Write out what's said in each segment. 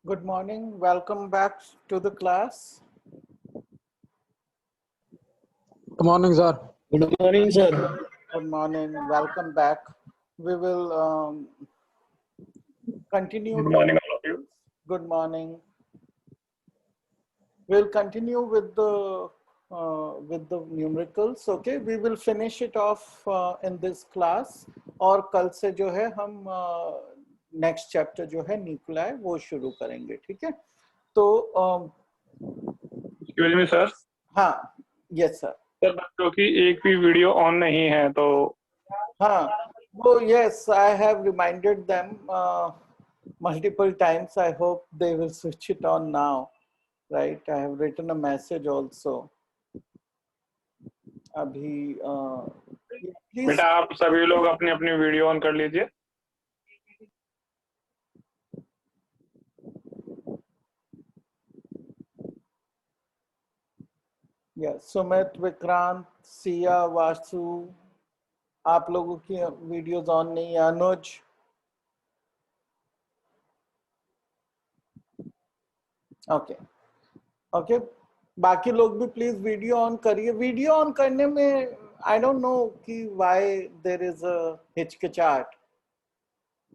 Good morning. Welcome back to the class. Good morning, sir. Good morning, sir. Good morning. Welcome back. We will continue. Good morning, all of you. Good morning. We'll continue with the numericals. Okay, we will finish it off in this class. और कल से जो है हम next chapter जो है Nikolai वो शुरू करेंगे. ठीक है? तो Excuse me, sir. हाँ, yes sir. सर बच्चों की एक भी वीडियो ऑन नहीं है तो हाँ, वो yes, I have reminded them multiple times. I hope they will switch it on now. Right? I have written a message also. अभी please. बेटा आप सभी लोग अपनी अपनी वीडियो ऑन कर लीजिए. Yeah, सुमित, विक्रांत, सिया, वासु, आप लोगों की वीडियोस ऑन नहीं है. अनुज, ओके ओके, बाकी लोग भी प्लीज वीडियो ऑन करिए. वीडियो ऑन करने में आई डोंट नो कि व्हाई देयर इज अ हिचकिचाहट.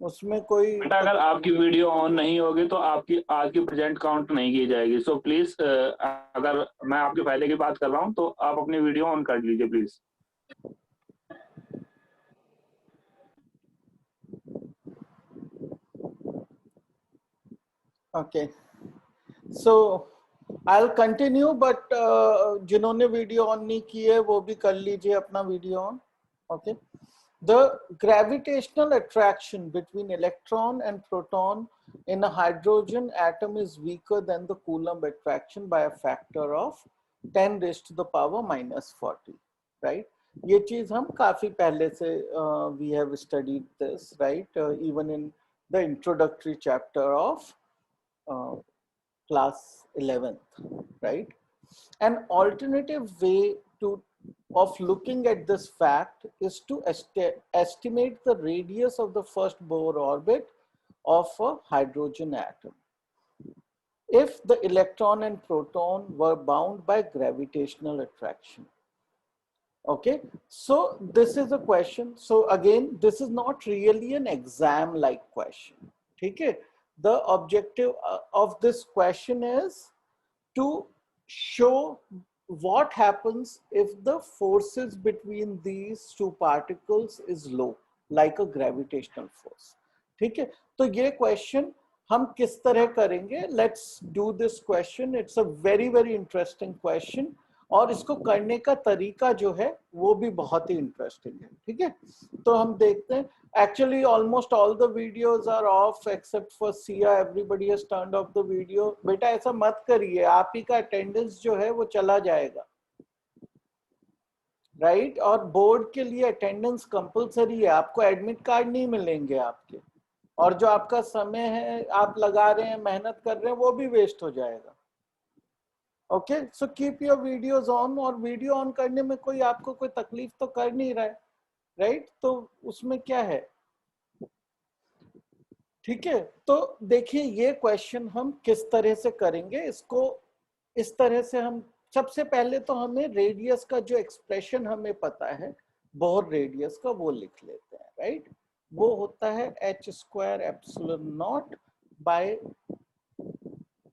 उसमें कोई बेटा अगर आपकी वीडियो ऑन नहीं होगी तो आपकी आज की प्रेजेंट काउंट नहीं की जाएगी. सो प्लीज अगर मैं आपके फायदे की बात कर रहा हूँ तो आप अपनी वीडियो ऑन कर लीजिए please. Okay, so I'll continue, but जिन्होंने वीडियो ऑन नहीं की है वो भी कर लीजिए अपना video on. Okay. The gravitational attraction between electron and proton in a hydrogen atom is weaker than the Coulomb attraction by a factor of 10 raised to the power minus 40. Right? ये चीज हम काफी पहले से we have studied this, right? Even in the introductory chapter of class 11th, right? An alternative way of looking at this fact is to estimate the radius of the first Bohr orbit of a hydrogen atom if the electron and proton were bound by gravitational attraction. Okay, so this is a question. So again, this is not really an exam like question. Okay, the objective of this question is to show what happens if the forces between these two particles is low, like a gravitational force. ठीक है, तो ये question हम किस तरह करेंगे? Let's do this question. It's a very very interesting question. और इसको करने का तरीका जो है वो भी बहुत ही इंटरेस्टिंग है. ठीक है, तो हम देखते हैं. Actually, almost all the videos are off except for Sia. Everybody has turned off the video. बेटा ऐसा मत करिए, आप ही का अटेंडेंस जो है वो चला जाएगा. राइट? और बोर्ड के लिए अटेंडेंस कंपलसरी है. आपको एडमिट कार्ड नहीं मिलेंगे आपके, और जो आपका समय है आप लगा रहे हैं, मेहनत कर रहे हैं, वो भी वेस्ट हो जाएगा. Okay, so keep your videos on. और वीडियो ऑन करने में कोई आपको कोई तकलीफ तो कर नहीं रहा है, राइट? तो उसमें क्या है? ठीक है, तो देखिए ये क्वेश्चन हम किस तरह से करेंगे. इसको इस तरह से हम सबसे पहले तो हमें रेडियस का जो एक्सप्रेशन हमें पता है बोर रेडियस का, वो लिख लेते हैं. राइट? वो होता है h square epsilon not by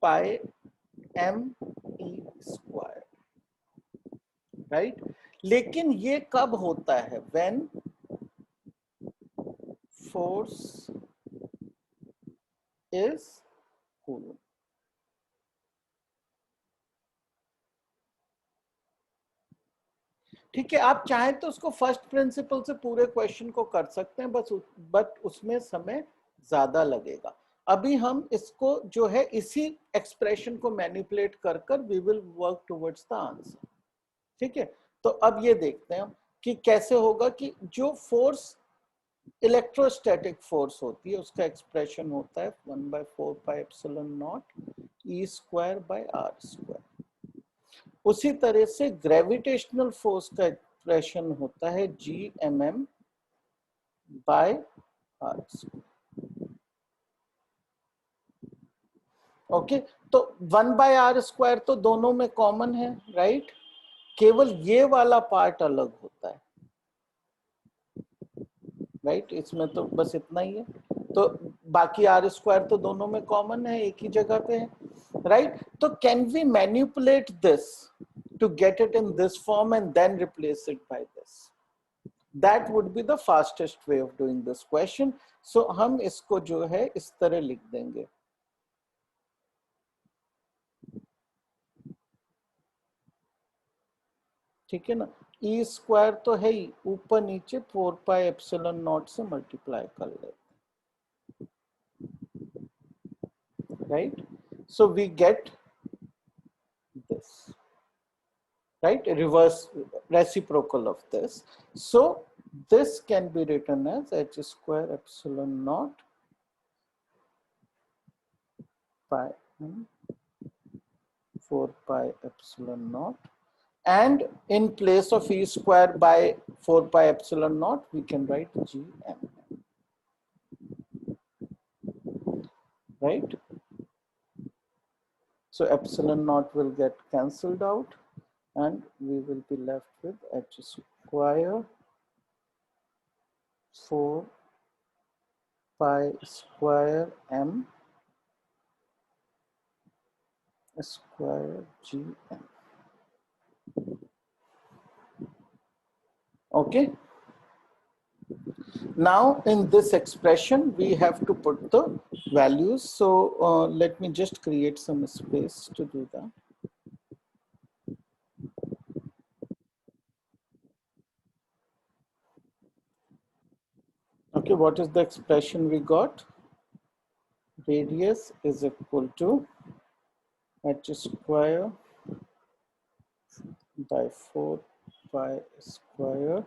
pi m e square. Right? लेकिन ये कब होता है? When force is coulomb. ठीक है, आप चाहें तो उसको फर्स्ट प्रिंसिपल से पूरे क्वेश्चन को कर सकते हैं, बट उसमें समय ज्यादा लगेगा. अभी हम इसको जो है इसी एक्सप्रेशन को मैनिपुलेट कर कर we will work towards the answer. ठीक है, तो अब ये देखते हैं कि कैसे होगा कि जो फोर्स इलेक्ट्रोस्टैटिक फोर्स होती है उसका एक्सप्रेशन होता है 1/4 pi epsilon naught E square by R square. उसी तरह से ग्रेविटेशनल फोर्स का एक्सप्रेशन होता है Gmm by R square. Okay, तो 1/r² तो दोनों में कॉमन है, राइट? केवल ये वाला पार्ट अलग होता है, राइट? इसमें तो बस इतना ही है, तो बाकी r² तो दोनों में कॉमन है, एक ही जगह पे है, राइट? तो can we manipulate this to get it in this form and then replace it by this? That would be the fastest way of doing this question. So हम इसको जो है इस तरह लिख देंगे, ठीक है ना? e² तो है ही, ऊपर नीचे 4πε0 से मल्टीप्लाई कर लेते, right? So we get this, right? Reverse reciprocal of this. So this can be written as h²ε0 pi 4πε0, and in place of e² by 4πε0 we can write gm, right? So ε0 will get cancelled out and we will be left with h² 4π² m² gm. Okay, now in this expression we have to put the values. So let me just create some space to do that. Okay, what is the expression we got? Radius is equal to h² by 4π²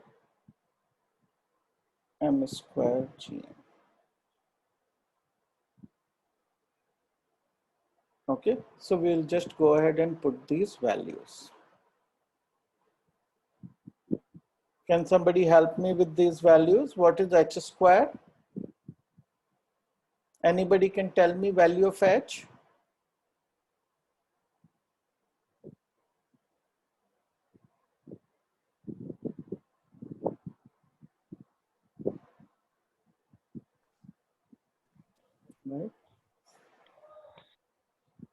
m² gm. Okay, so we'll just go ahead and put these values. Can somebody help me with these values? What is h²? Anybody can tell me value of h? Right.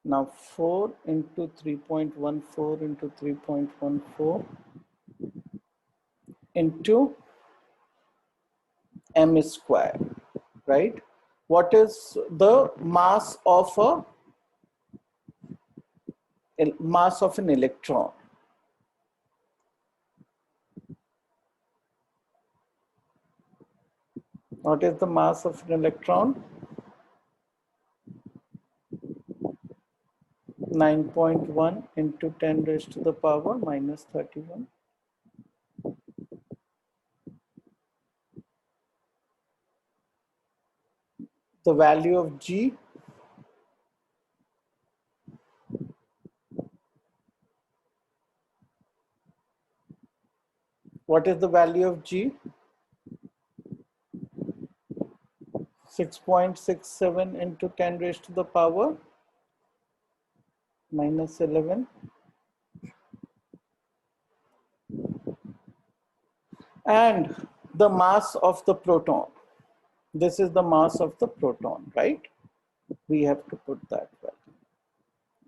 Now 4 into 3.14 into 3.14 into m², right? What is the mass of an electron? What is the mass of an electron? 9.1 into 10 raised to the power minus 31. The value of G, what is the value of G? 6.67 into 10 raised to the power minus 11. And the mass of the proton. This is the mass of the proton, right? We have to put that value,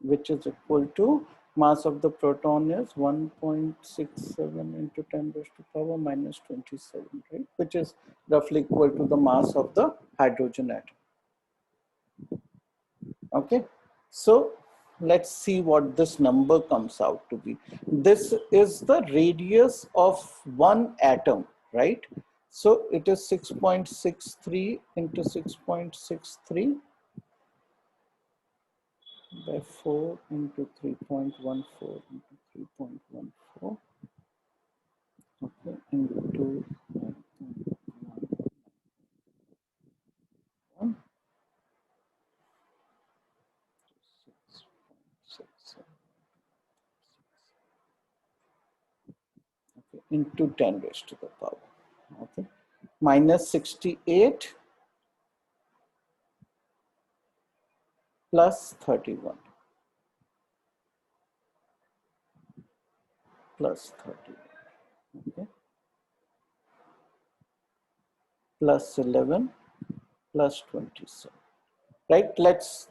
which is equal to mass of the proton is 1.67 into 10 raised to power minus 27, right? Which is roughly equal to the mass of the hydrogen atom. Okay, so let's see what this number comes out to be. This is the radius of one atom, right? So it is 6.63 into 6.63 by 4 into 3.14 into 3.14, okay, into 9.1, 6.67, okay, into 10 raised to the power, okay, minus 68 plus 31 plus 31, okay, plus 11 plus 27, right?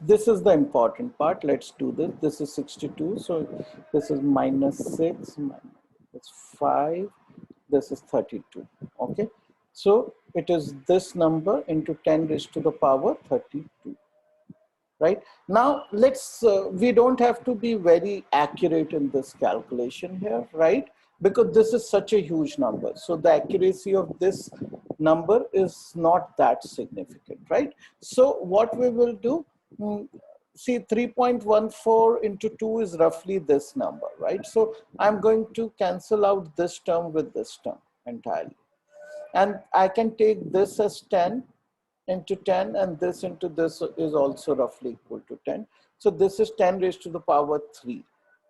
This is the important part. Let's do this. This is 62, so this is minus 6 minus 5, this is 32, okay? So it is this number into 10 raised to the power 32, right? Now we don't have to be very accurate in this calculation here, right? Because this is such a huge number, so the accuracy of this number is not that significant, right? So what we will do, see, 3.14 into 2 is roughly this number, right? So I'm going to cancel out this term with this term entirely, and I can take this as 10 into 10, and this into this is also roughly equal to 10. So this is 10 raised to the power 3,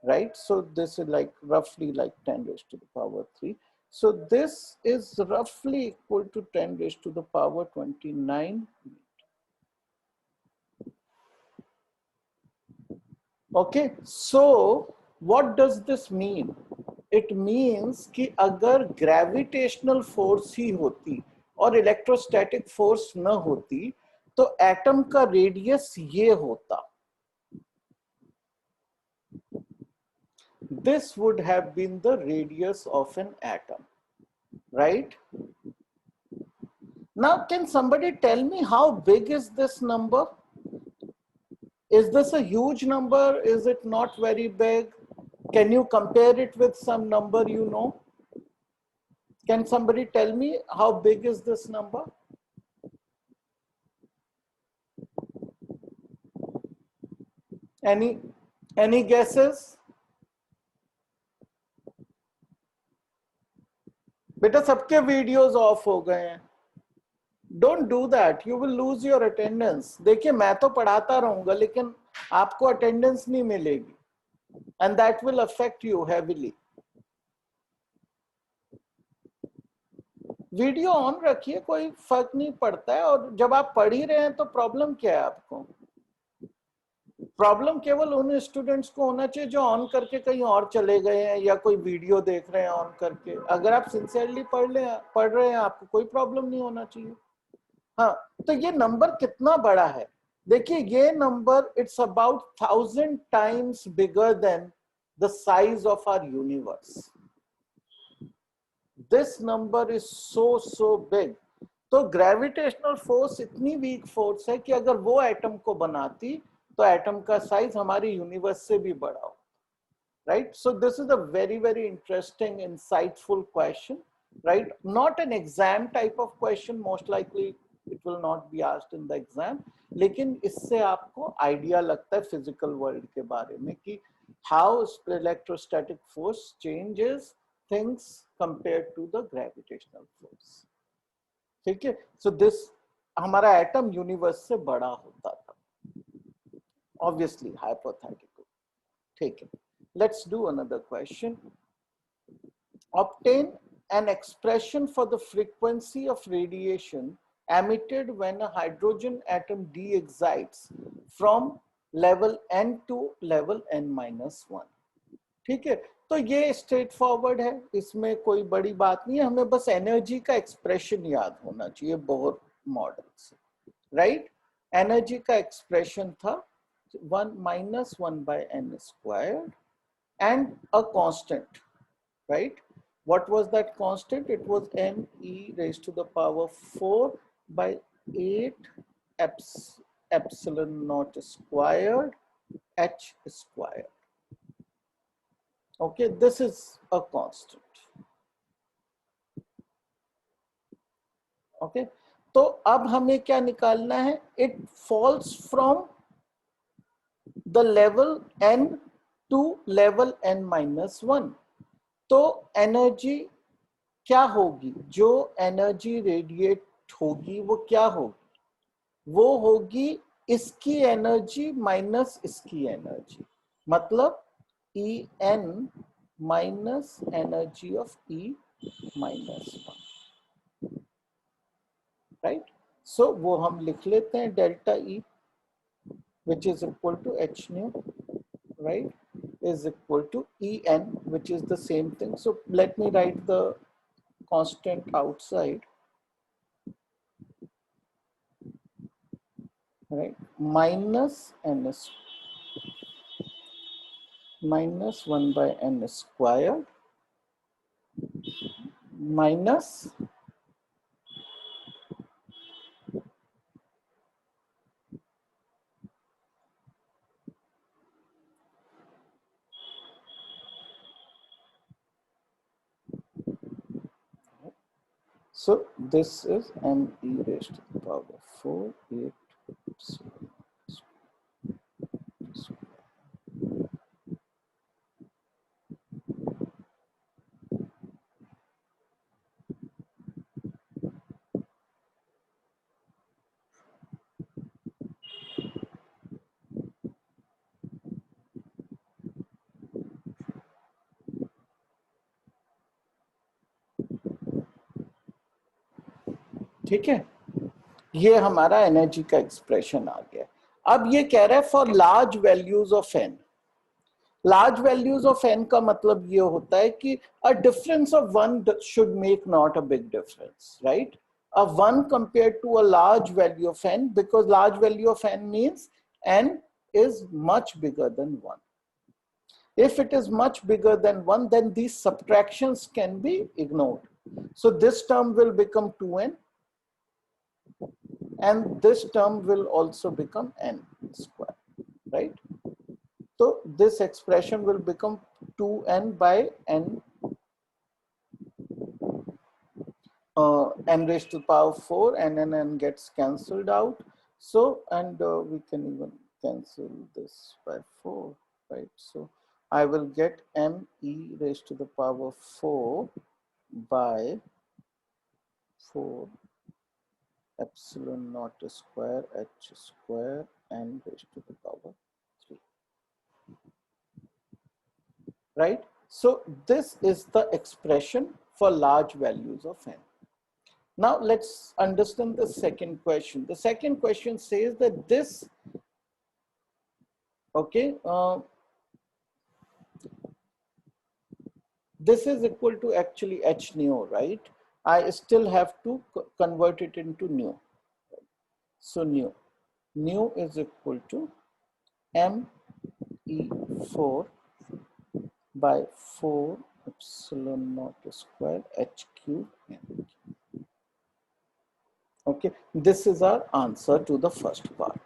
right? So this is like roughly like 10 raised to the power 3. So this is roughly equal to 10 raised to the power 29. Okay, so what does this mean? It means कि अगर gravitational force ही होती और electrostatic force न होती तो atom का radius ये होता. This would have been the radius of an atom, right? Now, can somebody tell me how big is this number? Is this a huge number? Is it not very big? Can you compare it with some number you know? Can somebody tell me how big is this number? Any guesses? बेटा सबके videos of हो गए हैं. Don't do that. You will lose your attendance. देखिए मैं तो पढ़ाता रहूंगा लेकिन आपको अटेंडेंस नहीं मिलेगी, and that will affect you heavily. Video on रखिए, कोई फर्क नहीं पड़ता है. और जब आप पढ़ ही रहे हैं तो प्रॉब्लम क्या है आपको? प्रॉब्लम केवल उन स्टूडेंट्स को होना चाहिए जो ऑन करके कहीं और चले गए हैं या कोई वीडियो देख रहे हैं ऑन करके. अगर आप सिंसियरली पढ़ रहे हैं आपको कोई प्रॉब्लम नहीं होना चाहिए. हाँ, तो ये नंबर कितना बड़ा है देखिए. ये number it's about 1000 times bigger than the size of our universe. This number is so big. तो ग्रेविटेशनल फोर्स इतनी वीक फोर्स है कि अगर वो एटम को बनाती तो एटम का साइज हमारे यूनिवर्स से भी बड़ा हो, right? So this is a very interesting insightful question, right? Not an exam type of question, most likely it will not be asked in the exam, लेकिन इससे आपको आइडिया लगता है फिजिकल वर्ल्ड के बारे में कि how electrostatic force changes things compared to the gravitational force. ठीक है, सो दिस हमारा एटम यूनिवर्स से बड़ा होता था. Obviously hypothetical. Take it. Let's do another question. Obtain an expression for the frequency of radiation emitted when a hydrogen atom de-excites from level n to level n-1. ठीक है, तो ये straight forward है, इसमें कोई बड़ी बात नहीं है. हमें बस एनर्जी का एक्सप्रेशन याद होना चाहिए बोहर मॉडल से, राइट? एनर्जी का एक्सप्रेशन था 1 minus 1 by n squared and a constant, right? What was that constant? It was m e raised to the power 4 by 8 epsilon naught squared h squared. Okay, this is a constant. Okay, तो अब हमें क्या निकालना है? It falls from the level n to level n-1. तो energy क्या होगी? जो एनर्जी रेडिएट होगी वो क्या होगी? वो होगी इसकी एनर्जी माइनस इसकी एनर्जी, मतलब E N minus energy of E -1, right? So वो हम लिख लेते हैं delta E. which is equal to h nu, right, is equal to En, which is the same thing. So let me write the constant outside, right, minus ns minus 1 by n squared minus so this is m e raised to the power 4 8 epsilon square. ठीक है, ये हमारा energy का expression आ गया। अब ये कह रहा है for large values of N, large values of N का मतलब ये होता है कि a difference of 1 should make not a big difference, right, a 1 compared to a large value of n, because large value of n means n is much bigger than 1. If it is much bigger than 1, then these subtractions can be ignored. So this term will become 2n, and this term will also become n square, right? So this expression will become 2n by n, n raised to the power 4, and n gets cancelled out. So, and we can even cancel this by 4, right? So I will get m e raised to the power 4 by 4 epsilon naught square h square n raised to the power 3, right? So this is the expression for large values of n. Now let's understand the second question. The second question says that this, okay, this is equal to actually h nu, right? I still have to convert it into nu. So nu is equal to m e4 by 4 epsilon naught square h cube n. Okay, this is our answer to the first part.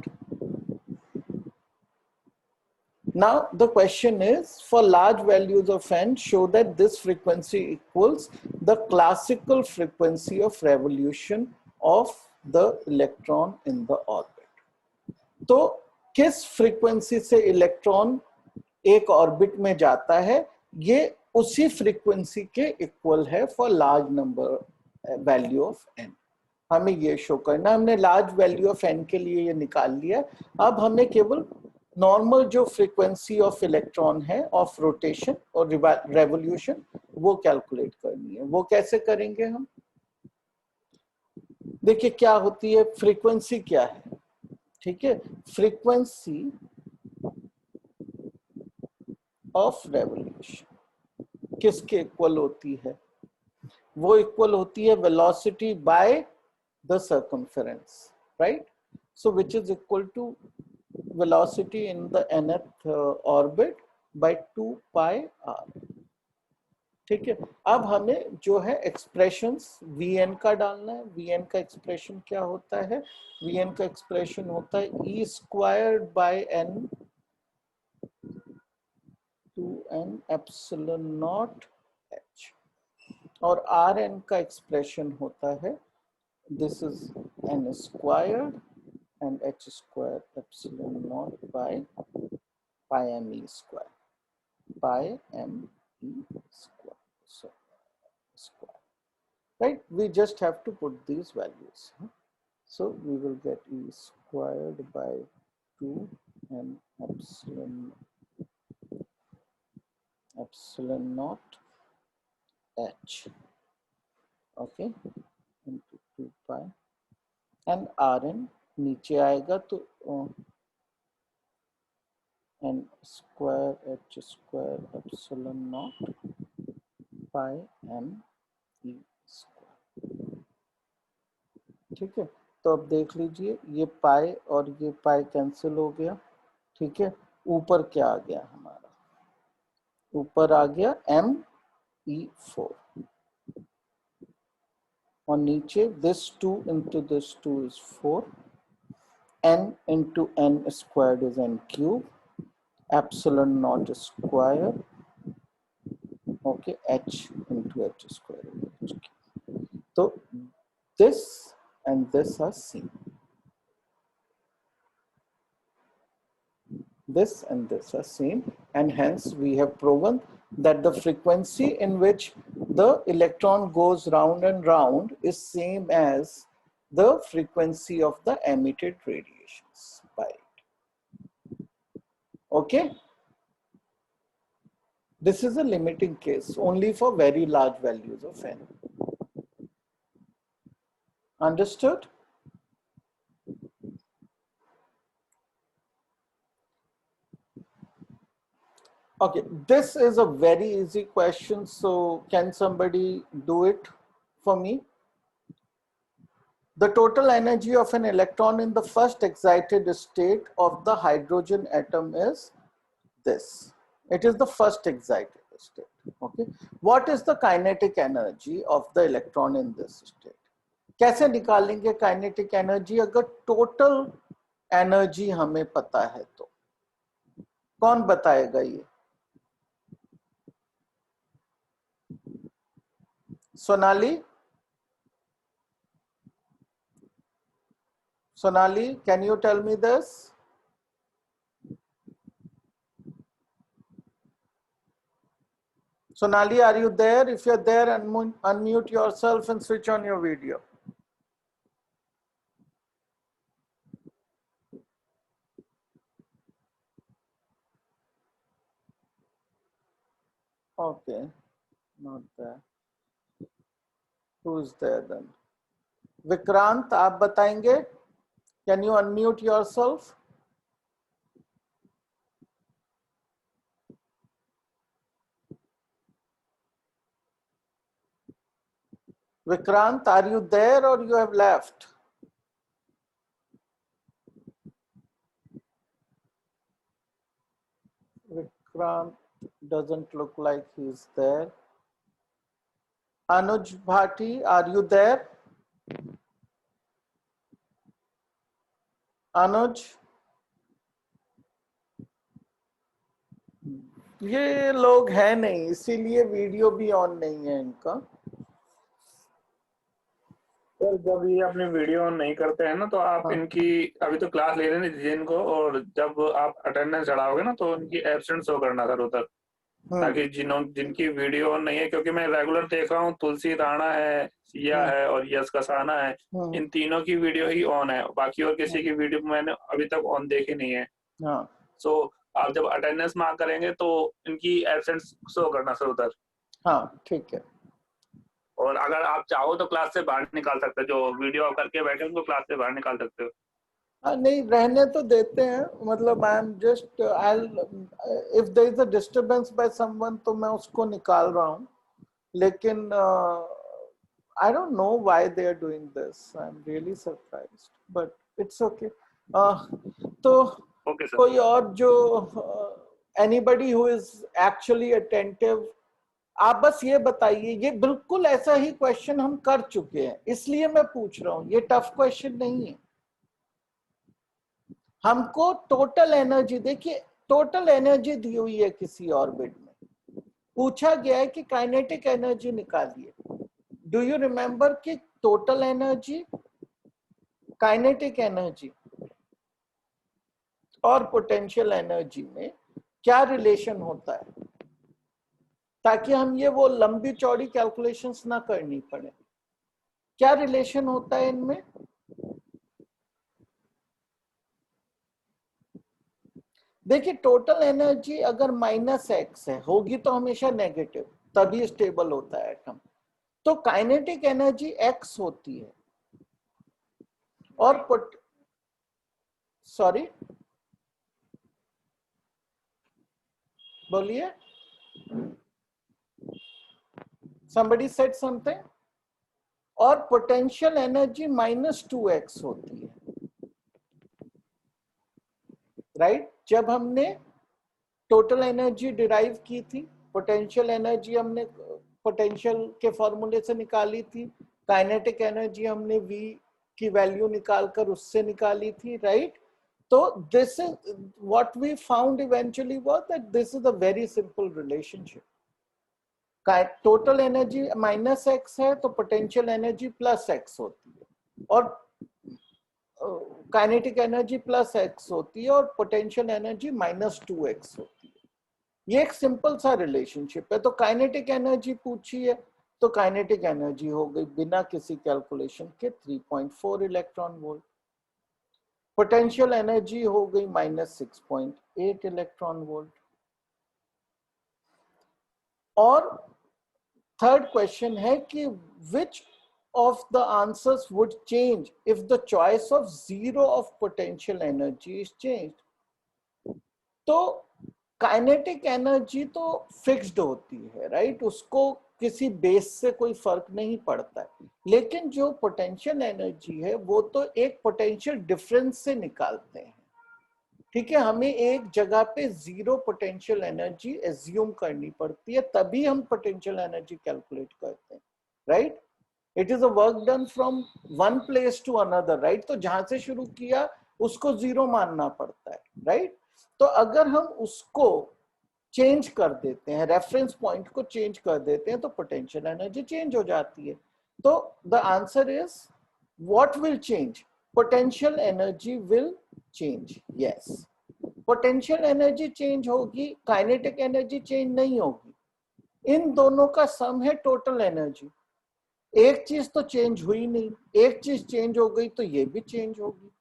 Now the question is, for large values of n, show that this frequency equals the classical frequency of revolution of the electron in the orbit. तो किस frequency से electron एक orbit में जाता है, ये उसी frequency के इक्वल है for large number value of n. हमें ये शो करना, हमने लार्ज वैल्यू ऑफ n के लिए ये निकाल लिया। अब हमें केवल नॉर्मल जो फ्रीक्वेंसी ऑफ इलेक्ट्रॉन है ऑफ रोटेशन और रेवोल्यूशन वो कैलकुलेट करनी है। वो कैसे करेंगे हम? देखिए क्या होती है, फ्रीक्वेंसी क्या है, ठीक है, फ्रीक्वेंसी ऑफ रेवोल्यूशन किसके इक्वल होती है? वो इक्वल होती है velocity bye the circumference, right? So which is equal to velocity in the nth orbit by 2 pi r. ठीक है, अब हमें जो है एक्सप्रेशंस vn का डालना है। vn का एक्सप्रेशन क्या होता है? vn का एक्सप्रेशन होता है e squared by n 2n epsilon naught h, और rn का एक्सप्रेशन होता है this is n squared and h square epsilon naught by pi m e square, pi m e square, so square, right? We just have to put these values. So we will get e squared by 2 and epsilon naught h, okay, into 2 pi, and rn नीचे आएगा तो n square h square epsilon naught pi m e square. ठीक है, तो अब देख लीजिए ये पाई और ये पाई कैंसिल हो गया। ठीक है, ऊपर क्या आ गया हमारा, ऊपर आ गया me4 और नीचे this 2 into this 2 is 4, n into n squared is n cube, epsilon naught square, okay, h into h square is h cube. So this and this are same. This and this are same, and hence we have proven that the frequency in which the electron goes round and round is same as the frequency of the emitted radiations by it. Okay, this is a limiting case only for very large values of n. Understood? Okay, this is a very easy question, so can somebody do it for me? The total energy of an electron in the first excited state of the hydrogen atom is this. It is the first excited state. Okay. What is the kinetic energy of the electron in this state? कैसे निकालेंगे kinetic energy अगर total energy हमें पता है तो? कौन बताएगा ये? Sonali? Sonali, can you tell me this? Sonali, are you there? If you're there, unmute yourself and switch on your video. Okay, not there. Who is there then? Vikrant, आप बताएंगे? Can you unmute yourself? Vikrant, are you there or you have left? Vikrant doesn't look like he's there. Anuj Bhati, are you there? Anuj? ये लोग हैं नहीं, इसीलिए video भी on नहीं है इनका। सर जब ये अपनी वीडियो ऑन नहीं करते हैं ना तो आप हाँ। इनकी अभी तो क्लास ले रहे हैं जिनको, और जब आप अटेंडेंस चढ़ाओगे ना तो उनकी एब्सेंट शो करना सर उधर, ताकि जिनकी वीडियो ऑन नहीं है, क्योंकि मैं रेगुलर देख रहा हूँ तुलसी राणा है, सिया है और यश कसाना है, इन तीनों की वीडियो ही ऑन है, बाकी और किसी की वीडियो मैंने अभी तक ऑन देखी नहीं है। हाँ। सो आप जब अटेंडेंस मार्क करेंगे तो इनकी एब्सेंट शो करना सर उधर। हाँ ठीक है। और अगर आप चाहो तो क्लास से बाहर निकाल सकते हो, जो वीडियो आप करके बैठे उनको क्लास से बाहर निकाल सकते हो। नहीं रहने तो देते हैं, मतलब I am just I if there is a disturbance by someone तो मैं उसको निकाल रहा हूँ, लेकिन I don't know why they are doing this, I am really surprised, but it's okay. तो कोई और जो anybody who is actually attentive, आप बस ये बताइए, ये बिल्कुल ऐसा ही क्वेश्चन हम कर चुके हैं इसलिए मैं पूछ रहा हूँ, ये टफ क्वेश्चन नहीं है। हमको टोटल एनर्जी, देखिए टोटल एनर्जी दी हुई है किसी ऑर्बिट में, पूछा गया है कि काइनेटिक एनर्जी निकालिए। डू यू रिमेंबर कि टोटल एनर्जी, काइनेटिक एनर्जी और पोटेंशियल एनर्जी में क्या रिलेशन होता है, ताकि हम ये वो लंबी चौड़ी कैलकुलेशंस ना करनी पड़े। क्या रिलेशन होता है इनमें? देखिए टोटल एनर्जी अगर -x है, होगी तो हमेशा नेगेटिव, तभी स्टेबल होता है एटम। तो काइनेटिक एनर्जी x होती है और सॉरी बोलिए, somebody said something. और पोटेंशियल एनर्जी -2x होती है, राइट? जब हमने टोटल एनर्जी डिराइव की थी, पोटेंशियल एनर्जी हमने पोटेंशियल के फॉर्मूले से निकाली थी, काइनेटिक एनर्जी हमने V की वैल्यू निकालकर उससे निकाली थी, राइट? तो this is what we found eventually was that this is a very simple relationship. Total energy -x है तो पोटेंशियल एनर्जी +x होती है, और काइनेटिक एनर्जी +x होती है, और पोटेंशियल एनर्जी -2x होती है. ये एक सिंपल सा रिलेशनशिप है. तो काइनेटिक एनर्जी पूछी है तो काइनेटिक एनर्जी हो गई बिना किसी कैलकुलेशन के 3.4 इलेक्ट्रॉन वोल्ट. पोटेंशियल एनर्जी हो गई -6.8 इलेक्ट्रॉन वोल्ट. और थर्ड क्वेश्चन है कि विच of the answers would change if the choice of zero of potential energy is changed. तो काइनेटिक एनर्जी तो फिक्स्ड होती है, राइट? उसको किसी बेस से कोई फर्क नहीं पड़ता है. लेकिन जो पोटेंशियल एनर्जी है वो तो एक पोटेंशियल डिफरेंस से निकालते हैं, ठीक है? हमें एक जगह पे जीरो पोटेंशियल एनर्जी एज्यूम करनी पड़ती है, तभी हम पोटेंशियल एनर्जी कैलकुलेट करते हैं, right? It is a work done from one place to another, right? तो जहां से शुरू किया उसको जीरो मानना पड़ता है, राइट? तो अगर हम उसको चेंज कर देते हैं, रेफरेंस पॉइंट को चेंज कर देते हैं, तो पोटेंशियल एनर्जी चेंज हो जाती है. तो the answer is what will change? Potential energy will change. Yes, potential energy change होगी, काइनेटिक एनर्जी चेंज नहीं होगी. इन दोनों का सम है टोटल एनर्जी. एक चीज तो चेंज हुई नहीं, एक चीज चेंज हो गई तो ये भी चेंज होगी.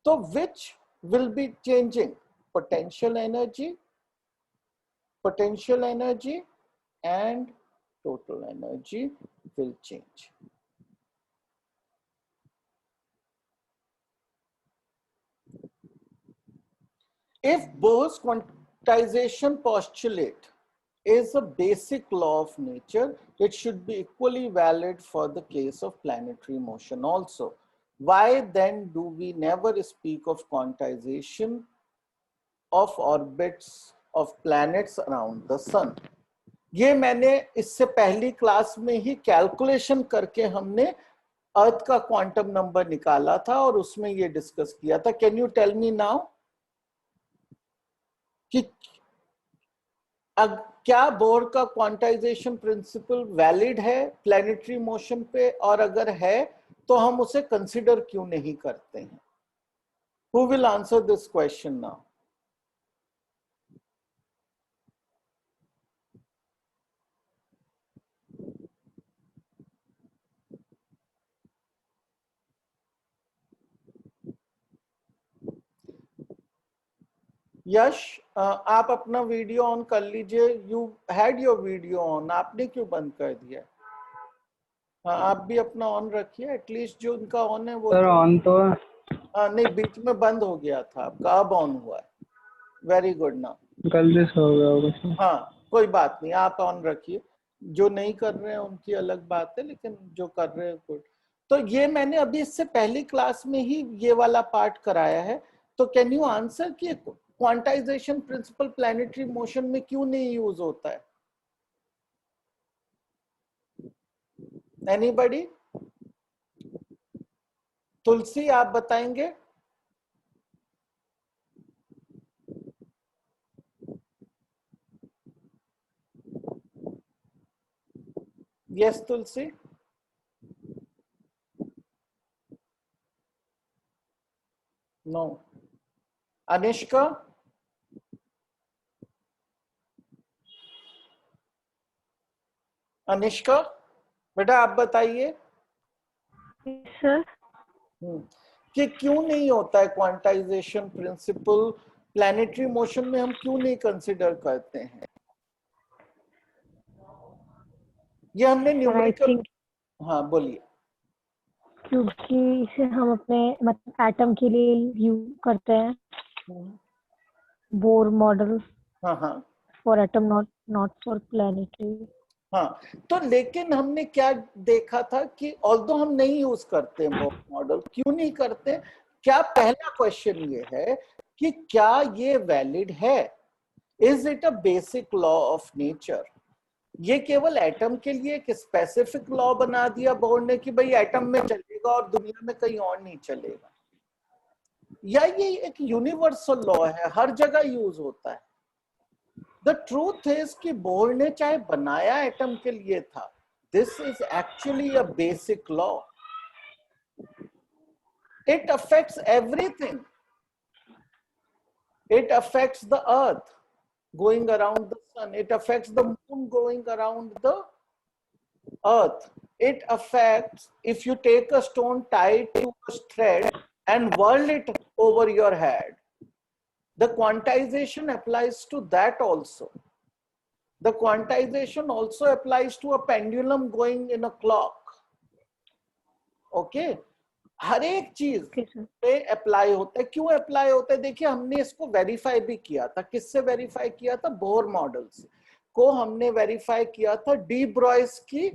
तो which will be changing? potential energy and total energy will change. If Bohr's quantization postulate is a basic law of nature, it should be equally valid for the case of planetary motion also. Why then do we never speak of quantization of orbits of planets around the sun? ये मैंने इससे पहली class में ही calculation करके हमने अर्थ का quantum number निकाला था और उसमें ये डिस्कस किया था. Can you tell me now कि क्या बोर का क्वांटाइजेशन प्रिंसिपल वैलिड है प्लैनेटरी मोशन पे, और अगर है तो हम उसे कंसिडर क्यों नहीं करते हैं? Who will answer this question now? Yash, आप अपना वीडियो ऑन कर लीजिए. You had your video on, आपने क्यों बंद कर दिया? हाँ, आप भी अपना ऑन रखिए. एटलीस्ट जो उनका ऑन है वो सर ऑन तो है. हाँ, नहीं, बीच में बंद हो गया था आपका, अब ऑन हुआ है. Very good. नाउ गलती से हो गया होगा सर. हाँ, कोई बात नहीं, आप ऑन रखिए. जो नहीं कर रहे हैं उनकी अलग बात है, लेकिन जो कर रहे हैं गुड. तो ये मैंने अभी इससे पहली क्लास में ही ये वाला पार्ट कराया है. तो कैन यू आंसर कि क्वांटाइजेशन प्रिंसिपल प्लैनेटरी मोशन में क्यों नहीं यूज होता है? एनीबॉडी? तुलसी, आप बताएंगे? यस तुलसी. नो. अनिष्का? अनिष्का बेटा आप बताइए. सर कि क्यों नहीं होता है क्वांटाइजेशन प्रिंसिपल प्लैनेटरी मोशन में, हम क्यों नहीं कंसिडर करते हैं? ये हमने न्यूमेरिकल. हाँ बोलिए. क्योंकि इसे हम अपने मतलब एटम के लिए यूज करते हैं, बोर मॉडल. हाँ हाँ. for atom, not for planetary. हाँ, तो लेकिन हमने क्या देखा था कि ऑल्दो हम नहीं यूज करते बोर मॉडल, क्यों नहीं करते? क्या पहला क्वेश्चन ये है कि क्या ये वैलिड है? Is it a basic law of nature? ये केवल एटम के लिए एक स्पेसिफिक लॉ बना दिया बोर ने कि भाई एटम में चलेगा और दुनिया में कहीं और नहीं चलेगा, या ये एक यूनिवर्सल लॉ है, हर जगह यूज होता है? The truth is कि बोर ने चाहे बनाया एटम के लिए था, this is actually a basic law. It affects everything. It affects the earth going around the sun. It affects the moon going around the earth. It affects, if you take a stone tied to a thread and whirl it over your head, the quantization applies to that also. The quantization also applies to a pendulum going in a clock. Okay? हर एक चीज पे apply होता है। क्यों apply होता है? देखिए, हमने इसको वेरीफाई भी किया था। किससे वेरीफाई किया था? बोर मॉडल्स को हमने वेरीफाई किया था डी ब्रॉयस की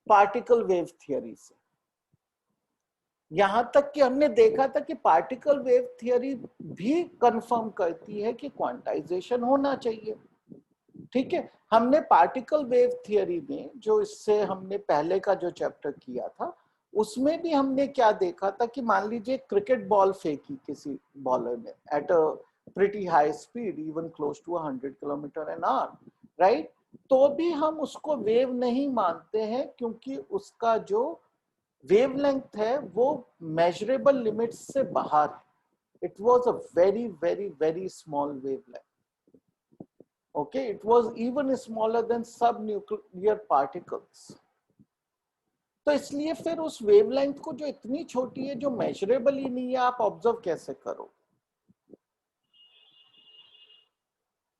पार्टिकल वेव थियरी से। यहां तक कि हमने देखा था कि पार्टिकल वेव थियरी भी कंफर्म करती है कि क्वांटाइजेशन होना चाहिए। ठीक है, हमने पार्टिकल वेव थियरी में जो इससे हमने पहले का जो चैप्टर किया था उसमें भी हमने क्या देखा था कि मान लीजिए क्रिकेट बॉल फेंकी किसी बॉलर ने at a pretty high speed, even close to 100 kilometre an hour, right? तो भी हम उसको वेव नहीं मानते हैं क्योंकि उसका जो वेवलेंथ है वो मेजरेबल लिमिट्स से बाहर है। It was a very very very small wavelength. Okay, it was even smaller than subnuclear particles. तो इसलिए फिर उस वेवलेंथ को जो इतनी छोटी है, जो मेजरेबल ही नहीं है, आप ऑब्जर्व कैसे करो?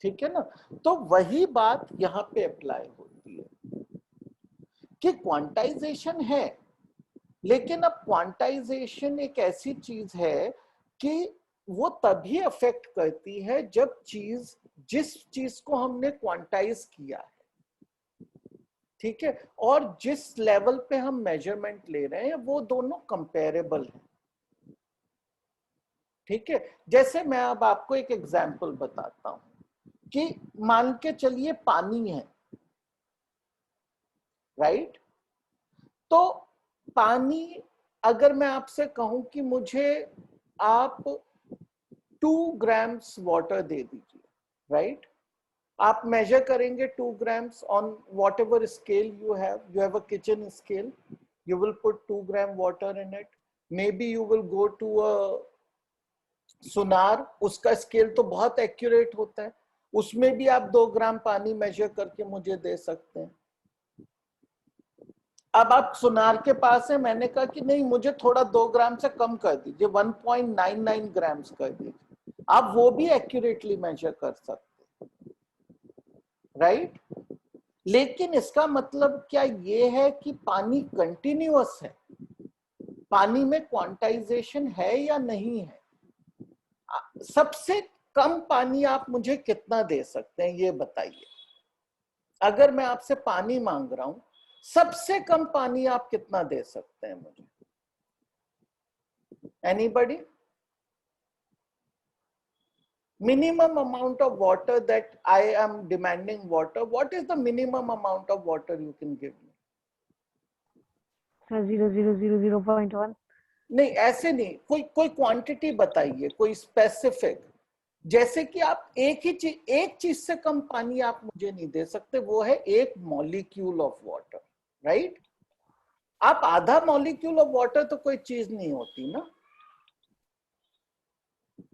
ठीक है ना? तो वही बात यहाँ पे अप्लाई होती है कि क्वांटाइजेशन है, लेकिन अब क्वांटाइजेशन एक ऐसी चीज है कि वो तभी अफेक्ट करती है जब जिस चीज को हमने क्वांटाइज किया है, ठीक है, और जिस लेवल पे हम मेजरमेंट ले रहे हैं वो दोनों कंपेरेबल हैं। ठीक है, जैसे मैं अब आपको एक एग्जांपल बताता हूं कि मान के चलिए पानी है, राइट? तो पानी, अगर मैं आपसे कहूं कि मुझे आप 2 ग्राम्स वाटर दे दीजिए, राइट? आप मेजर करेंगे 2 grams on whatever scale you have a kitchen scale, you will put 2 gram water in it. Maybe you will go to a सुनार, उसका स्केल तो बहुत एक्यूरेट होता है, उसमें भी आप 2 ग्राम पानी मेजर करके मुझे दे सकते हैं। अब आप सुनार के पास है, मैंने कहा कि नहीं मुझे थोड़ा 2 ग्राम से कम कर दीजिए, 1.99 ग्राम्स कर दीजिए, आप वो भी एक्यूरेटली मेजर कर सकते हैं, राइट? लेकिन इसका मतलब क्या ये है कि पानी कंटिन्यूअस है? पानी में क्वांटाइजेशन है या नहीं है? सबसे कम पानी आप मुझे कितना दे सकते हैं ये बताइए। अगर मैं आपसे पानी मांग रहा हूं, सबसे कम पानी आप कितना दे सकते हैं मुझे? Anybody? Minimum amount of water that I am demanding water, what is the minimum amount of water you can give me? 0.1। नहीं, ऐसे नहीं, कोई क्वांटिटी बताइए, कोई स्पेसिफिक। जैसे कि आप एक चीज से कम पानी आप मुझे नहीं दे सकते, वो है 1 मॉलिक्यूल ऑफ वाटर, राइट? आप आधा मॉलिक्यूल ऑफ वाटर तो कोई चीज नहीं होती ना,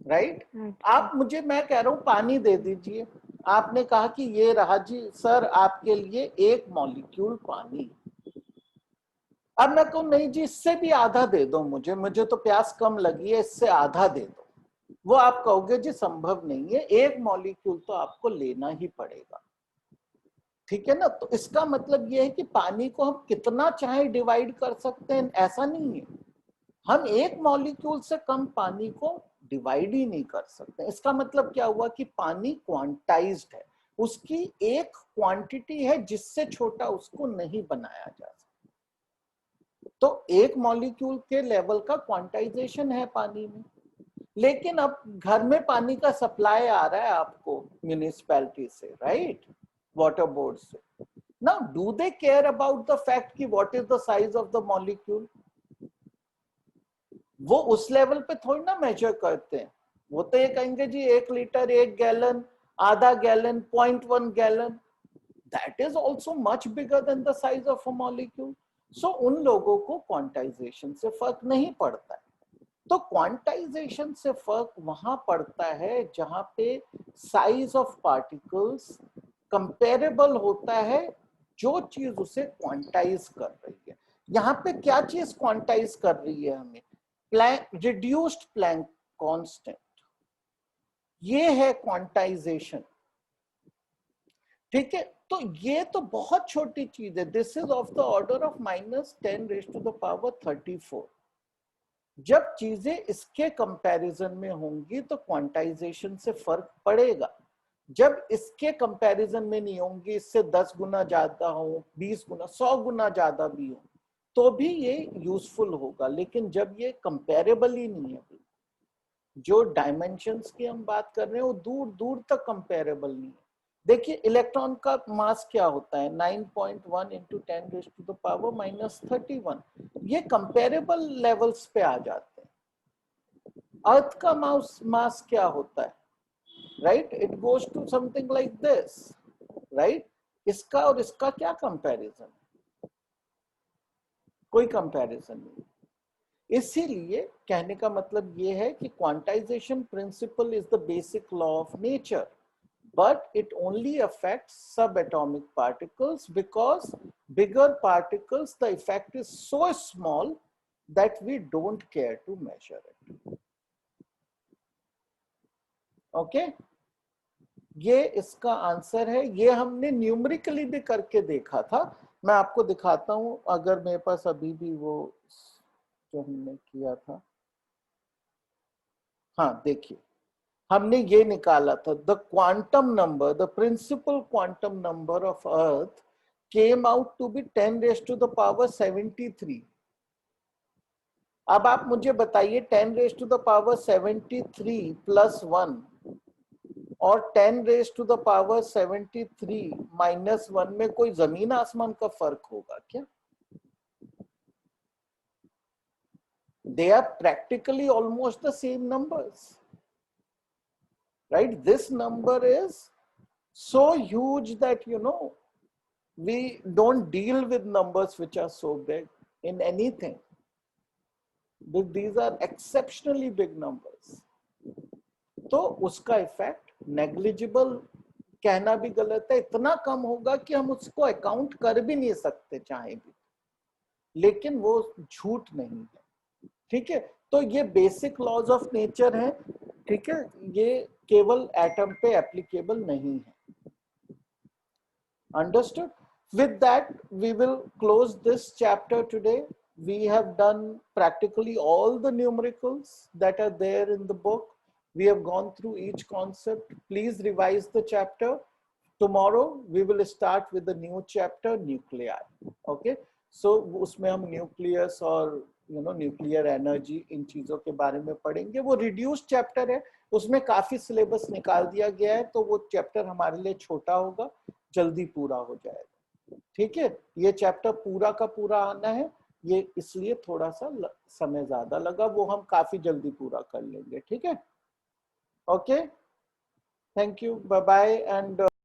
राइट? आप मुझे, मैं कह रहा हूं पानी दे दीजिए, आपने कहा कि ये रहा जी सर आपके लिए 1 मॉलिक्यूल पानी। अब मैं कहूं नहीं जी इससे भी आधा दे दो मुझे तो प्यास कम लगी है, इससे आधा दे दो, वो आप कहोगे जी संभव नहीं है, 1 मॉलिक्यूल तो आपको लेना ही पड़ेगा। ठीक है ना? तो इसका मतलब ये है कि पानी को हम कितना चाहे डिवाइड कर सकते हैं, ऐसा नहीं है। हम 1 मॉलिक्यूल से कम पानी को डिवाइड ही नहीं कर सकते। इसका मतलब क्या हुआ कि पानी क्वांटाइज्ड है। उसकी एक क्वांटिटी है जिससे छोटा उसको नहीं बनाया जा सकता। तो एक मॉलिक्यूल के लेवल का क्वांटाइजेशन है पानी में। लेकिन अब घर में पानी का सप्लाई आ रहा है आपको म्यूनिसिपैलिटी से, राइट, वाटर बोर्ड से। Now do they care about the fact कि what is the size of the molecule? वो उस लेवल पे थोड़ी ना मेजर करते हैं। वो तो ये कहेंगे जी 1 लीटर, 1 गैलन, आधा gallon, 0.1 gallon, that is also much bigger than the size of a molecule. So उन लोगों को क्वांटाइजेशन से फर्क नहीं पड़ता है। तो क्वांटाइजेशन से फर्क वहां पड़ता है जहां पे साइज ऑफ पार्टिकल्स कंपेरेबल होता है जो चीज उसे क्वांटाइज कर रही है। यहाँ पे क्या चीज क्वांटाइज कर रही है हमें? रिड्यूस्ड प्लैंक कांस्टेंट, ये है क्वांटाइजेशन। ठीक है, तो ये तो बहुत छोटी चीज है। This is of the order of -10⁻34। जब चीजें इसके कंपैरिजन में होंगी तो क्वांटाइजेशन से फर्क पड़ेगा। जब इसके कंपैरिजन में नहीं होंगी, इससे 10 गुना ज्यादा हो, 20 गुना, 100 गुना ज्यादा भी हो, तो भी ये यूजफुल होगा। लेकिन जब ये कंपेरेबल ही नहीं है, जो डायमेंशंस की हम बात कर रहे हैं वो दूर दूर तक कंपेरेबल नहीं है। देखिए इलेक्ट्रॉन का मास क्या होता है, 9.1 × 10⁻⁻31। ये कंपेरेबल लेवल्स पे आ जाते हैं। अर्थ का मास क्या होता है, right, it goes to something like this, right. इसका और इसका क्या कंपैरिजन है? कोई कंपैरिजन नहीं। इसीलिए कहने का मतलब ये है कि quantization principle is the basic law of nature, but it only affects subatomic particles, because bigger particles the effect is so small that we don't care to measure it. Okay, ये इसका आंसर है। ये हमने numerically भी करके देखा था। मैं आपको दिखाता हूं अगर मेरे पास अभी भी वो जो हमने किया था। हाँ देखिए, हमने ये निकाला था, the quantum number, the principal quantum number of earth came out to be 10⁻73। अब आप मुझे बताइए 10⁻73 प्लस 1 और 10⁻73 माइनस 1 में कोई जमीन आसमान का फर्क होगा क्या? They are practically almost the same numbers. Right, this number is so huge that we don't deal with numbers which are so big in anything. These are exceptionally big numbers. तो उसका इफेक्ट नेग्लिजिबल कहना भी गलत है, इतना कम होगा कि हम उसको अकाउंट कर भी नहीं सकते चाहे भी, लेकिन वो झूठ नहीं है। ठीक है, तो ये बेसिक लॉज ऑफ नेचर है। ठीक है, ये केवल एटम पे एप्लीकेबल नहीं है। Understood? With that, we will close this chapter today. We have done practically all the numericals that are there in the book. We have gone through each concept. Please revise the chapter. Tomorrow, we will start with the new chapter, nuclei. Okay? So, उसमें हम nucleus और nuclear energy in चीजों के बारे में पढ़ेंगे। वो reduced chapter है, उसमें काफी सिलेबस निकाल दिया गया है, तो वो चैप्टर हमारे लिए छोटा होगा, जल्दी पूरा हो जाएगा। ठीक है, ये चैप्टर पूरा का पूरा आना है, ये इसलिए थोड़ा सा समय ज्यादा लगा, वो हम काफी जल्दी पूरा कर लेंगे। ठीक है, okay, thank you, bye bye and